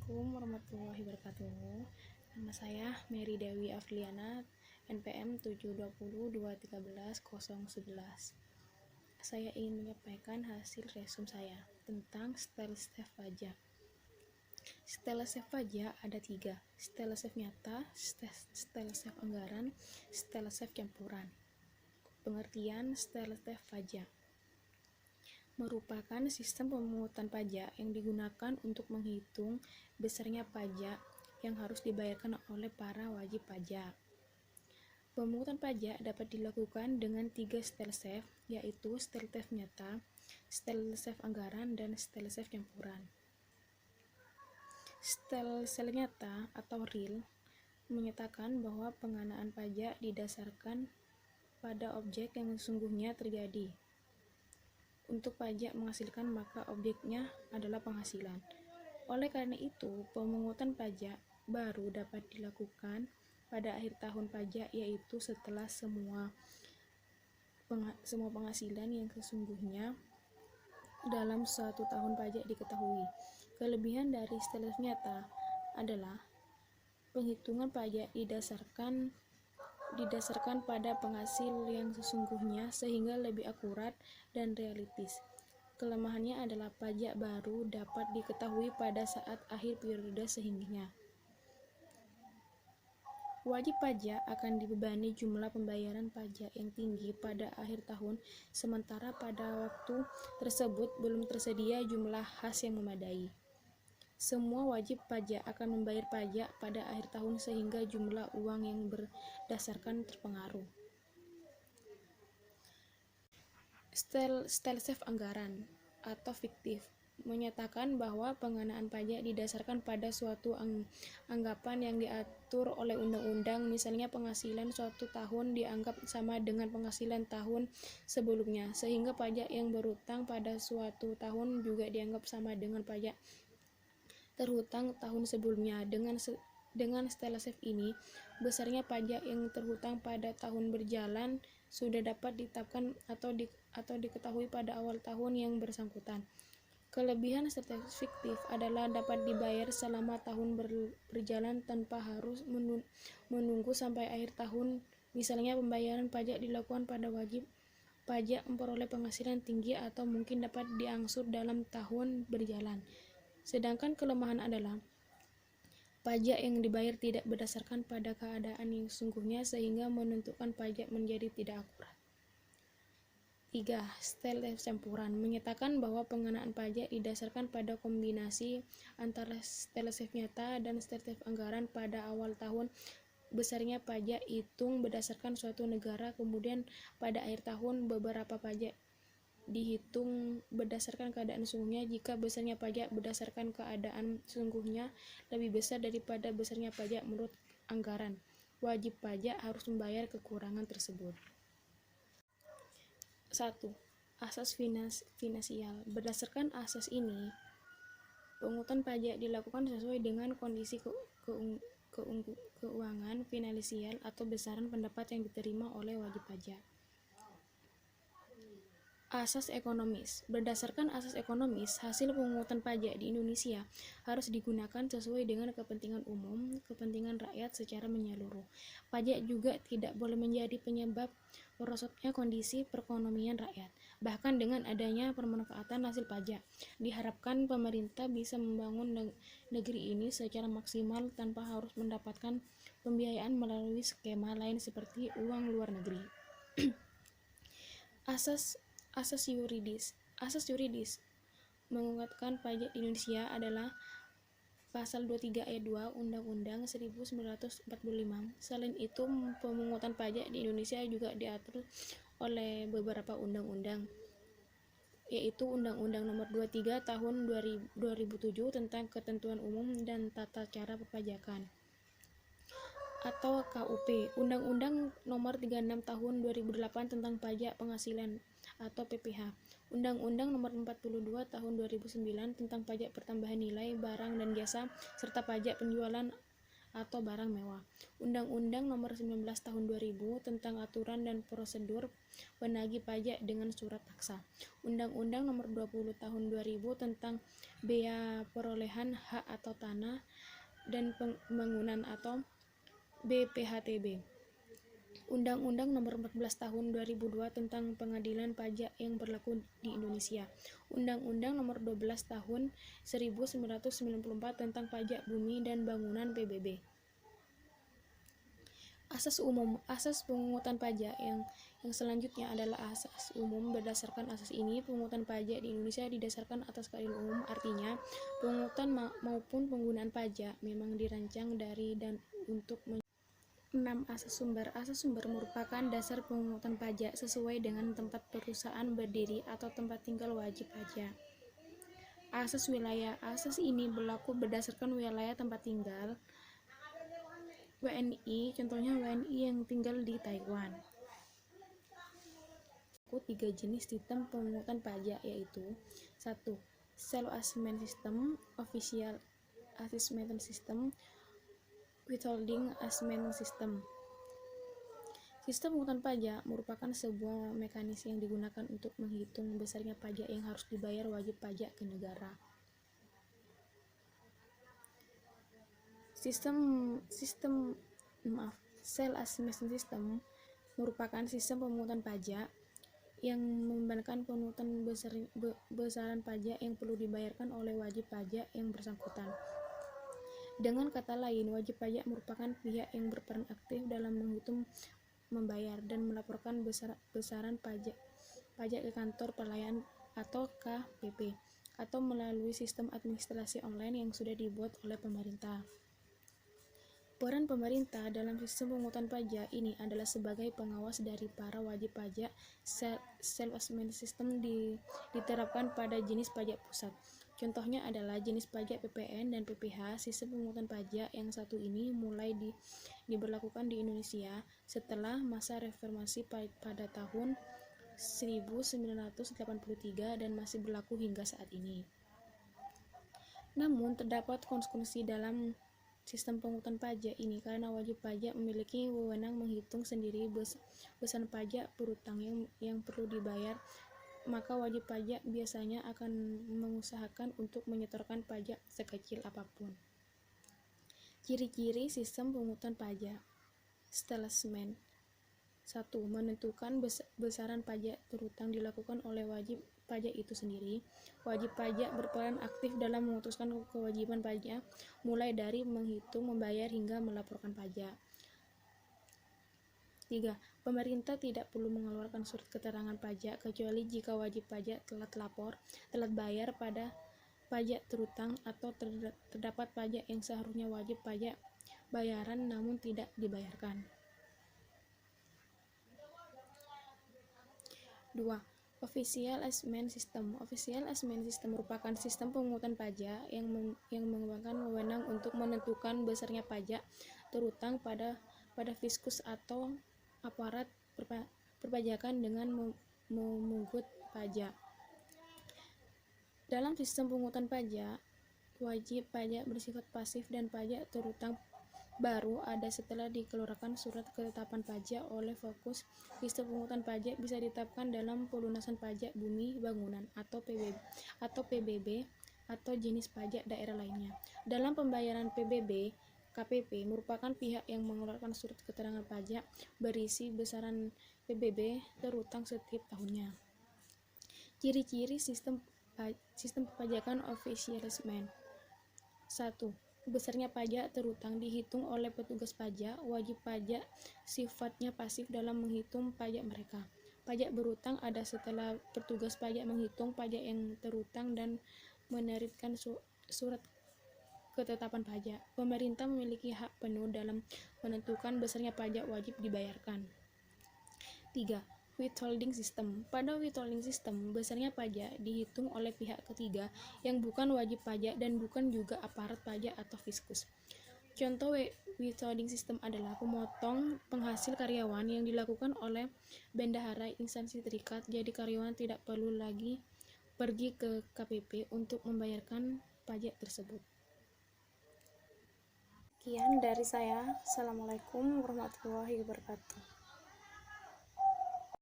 Assalamualaikum warahmatullahi wabarakatuh. Nama saya Mary Dewi Afriana, NPM 720213011. Saya ingin menyampaikan hasil resume saya tentang style save pajak. Style save pajak ada 3, style save nyata, style save anggaran, style save campuran. Pengertian style save pajak merupakan sistem pemungutan pajak yang digunakan untuk menghitung besarnya pajak yang harus dibayarkan oleh para wajib pajak. Pemungutan pajak dapat dilakukan dengan 3 style save, yaitu style save nyata, style save anggaran, dan style save campuran. Style save nyata atau real menyatakan bahwa pengenaan pajak didasarkan pada objek yang sesungguhnya terjadi. Untuk pajak menghasilkan, maka objeknya adalah penghasilan. Oleh karena itu, pemungutan pajak baru dapat dilakukan pada akhir tahun pajak, yaitu setelah semua penghasilan yang sesungguhnya dalam suatu tahun pajak diketahui. Kelebihan dari style nyata adalah penghitungan pajak didasarkan pada penghasil yang sesungguhnya sehingga lebih akurat dan realistis. Kelemahannya adalah pajak baru dapat diketahui pada saat akhir periode sehingga wajib pajak akan dibebani jumlah pembayaran pajak yang tinggi pada akhir tahun, sementara pada waktu tersebut belum tersedia jumlah khas yang memadai. Semua wajib pajak akan membayar pajak pada akhir tahun sehingga jumlah uang yang berdasarkan terpengaruh. Style save anggaran atau fiktif menyatakan bahwa pengenaan pajak didasarkan pada suatu anggapan yang diatur oleh undang-undang. Misalnya, penghasilan suatu tahun dianggap sama dengan penghasilan tahun sebelumnya, sehingga pajak yang berutang pada suatu tahun juga dianggap sama dengan pajak terhutang tahun sebelumnya. Dengan style save ini, besarnya pajak yang terhutang pada tahun berjalan sudah dapat ditetapkan atau diketahui pada awal tahun yang bersangkutan. Kelebihan style fiktif adalah dapat dibayar selama tahun berjalan tanpa harus menunggu sampai akhir tahun. Misalnya, pembayaran pajak dilakukan pada wajib pajak memperoleh penghasilan tinggi atau mungkin dapat diangsur dalam tahun berjalan. Sedangkan kelemahan adalah pajak yang dibayar tidak berdasarkan pada keadaan yang sesungguhnya sehingga menentukan pajak menjadi tidak akurat. 3. Style save campuran menyatakan bahwa pengenaan pajak didasarkan pada kombinasi antara style save nyata dan style save anggaran pada awal tahun. Besarnya pajak hitung berdasarkan suatu negara, kemudian pada akhir tahun beberapa pajak dihitung berdasarkan keadaan sesungguhnya. Jika besarnya pajak berdasarkan keadaan sesungguhnya lebih besar daripada besarnya pajak menurut anggaran, wajib pajak harus membayar kekurangan tersebut. 1. Asas finansial. Berdasarkan asas ini, pemungutan pajak dilakukan sesuai dengan kondisi keuangan finansial atau besaran pendapat yang diterima oleh wajib pajak. Asas ekonomis. Berdasarkan asas ekonomis, hasil pemungutan pajak di Indonesia harus digunakan sesuai dengan kepentingan umum, kepentingan rakyat secara menyeluruh. Pajak juga tidak boleh menjadi penyebab merosotnya kondisi perekonomian rakyat. Bahkan dengan adanya pemanfaatan hasil pajak, diharapkan pemerintah bisa membangun negeri ini secara maksimal tanpa harus mendapatkan pembiayaan melalui skema lain seperti uang luar negeri. Asas yuridis menguatkan pajak di Indonesia adalah Pasal 23 ayat 2 Undang-Undang 1945. Selain itu, pemungutan pajak di Indonesia juga diatur oleh beberapa undang-undang, yaitu Undang-Undang Nomor 23 Tahun 2007 tentang Ketentuan Umum dan Tata Cara Perpajakan atau KUP, Undang-Undang Nomor 36 Tahun 2008 tentang Pajak Penghasilan atau PPh, Undang-Undang Nomor 42 Tahun 2009 tentang Pajak Pertambahan Nilai Barang dan Jasa, serta pajak penjualan atau barang mewah. Undang-Undang Nomor 19 Tahun 2000 tentang aturan dan prosedur penagih pajak dengan surat paksa. Undang-Undang Nomor 20 Tahun 2000 tentang bea perolehan hak atau tanah dan pembangunan atau BPHTB. Undang-Undang Nomor 14 Tahun 2002 tentang Pengadilan Pajak yang berlaku di Indonesia. Undang-Undang Nomor 12 Tahun 1994 tentang Pajak Bumi dan Bangunan PBB. Asas umum. Asas pemungutan pajak yang selanjutnya adalah asas umum. Berdasarkan asas ini, pemungutan pajak di Indonesia didasarkan atas keadilan umum. Artinya, pemungutan maupun penggunaan pajak memang dirancang dari dan untuk 6. Asas sumber. Asas sumber merupakan dasar pemungutan pajak sesuai dengan tempat perusahaan berdiri atau tempat tinggal wajib pajak. Asas wilayah. Asas ini berlaku berdasarkan wilayah tempat tinggal WNI, contohnya WNI yang tinggal di Taiwan. 3 jenis sistem pemungutan pajak yaitu 1. Self-assessment system, official assessment system, withholding assessment system. Sistem pemungutan pajak merupakan sebuah mekanisme yang digunakan untuk menghitung besarnya pajak yang harus dibayar wajib pajak ke negara. Self-assessment system merupakan sistem pemungutan pajak yang membebankan pemungutan besaran pajak yang perlu dibayarkan oleh wajib pajak yang bersangkutan. Dengan kata lain, wajib pajak merupakan pihak yang berperan aktif dalam menghitung, membayar, dan melaporkan besaran pajak ke kantor pelayanan atau KPP, atau melalui sistem administrasi online yang sudah dibuat oleh pemerintah. Peran pemerintah dalam sistem pemungutan pajak ini adalah sebagai pengawas dari para wajib pajak. Self-assessment system diterapkan pada jenis pajak pusat. Contohnya adalah jenis pajak PPN dan PPH. Sistem pemungutan pajak yang satu ini mulai diberlakukan di Indonesia setelah masa reformasi pada tahun 1983 dan masih berlaku hingga saat ini. Namun, terdapat konsekuensi dalam sistem pemungutan pajak ini karena wajib pajak memiliki wewenang menghitung sendiri besaran pajak berutang yang perlu dibayar. Maka wajib pajak biasanya akan mengusahakan untuk menyetorkan pajak sekecil apapun. Ciri-ciri sistem pemungutan pajak. Statement. 1. Menentukan besaran pajak terutang dilakukan oleh wajib pajak itu sendiri. Wajib pajak berperan aktif dalam memutuskan kewajiban pajak, mulai dari menghitung, membayar, hingga melaporkan pajak. 3. Pemerintah tidak perlu mengeluarkan surat keterangan pajak kecuali jika wajib pajak telat lapor, telat bayar pada pajak terutang, atau terdapat pajak yang seharusnya wajib pajak bayaran namun tidak dibayarkan. 2. Official assessment system. Official assessment system merupakan sistem pemungutan pajak yang mengembangkan wewenang untuk menentukan besarnya pajak terutang pada fiskus atau aparat perpajakan dengan memungut pajak. Dalam sistem pemungutan pajak, wajib pajak bersifat pasif dan pajak terutang baru ada setelah dikeluarkan surat ketetapan pajak oleh Fokus. Sistem pemungutan pajak bisa ditetapkan dalam pelunasan pajak bumi bangunan atau PBB atau jenis pajak daerah lainnya. Dalam pembayaran PBB, KPP merupakan pihak yang mengeluarkan surat keterangan pajak berisi besaran PBB terutang setiap tahunnya. Ciri-ciri sistem perpajakan official assessment. 1. Besarnya pajak terutang dihitung oleh petugas pajak. Wajib pajak sifatnya pasif dalam menghitung pajak mereka. Pajak berutang ada setelah petugas pajak menghitung pajak yang terutang dan menerbitkan surat ketetapan pajak. Pemerintah memiliki hak penuh dalam menentukan besarnya pajak wajib dibayarkan. 3. Withholding system. Pada withholding system, besarnya pajak dihitung oleh pihak ketiga yang bukan wajib pajak dan bukan juga aparat pajak atau fiskus. Contoh withholding system adalah pemotong penghasil karyawan yang dilakukan oleh bendahara instansi terikat, jadi karyawan tidak perlu lagi pergi ke KPP untuk membayarkan pajak tersebut. Sekian dari saya. Assalamualaikum warahmatullahi wabarakatuh.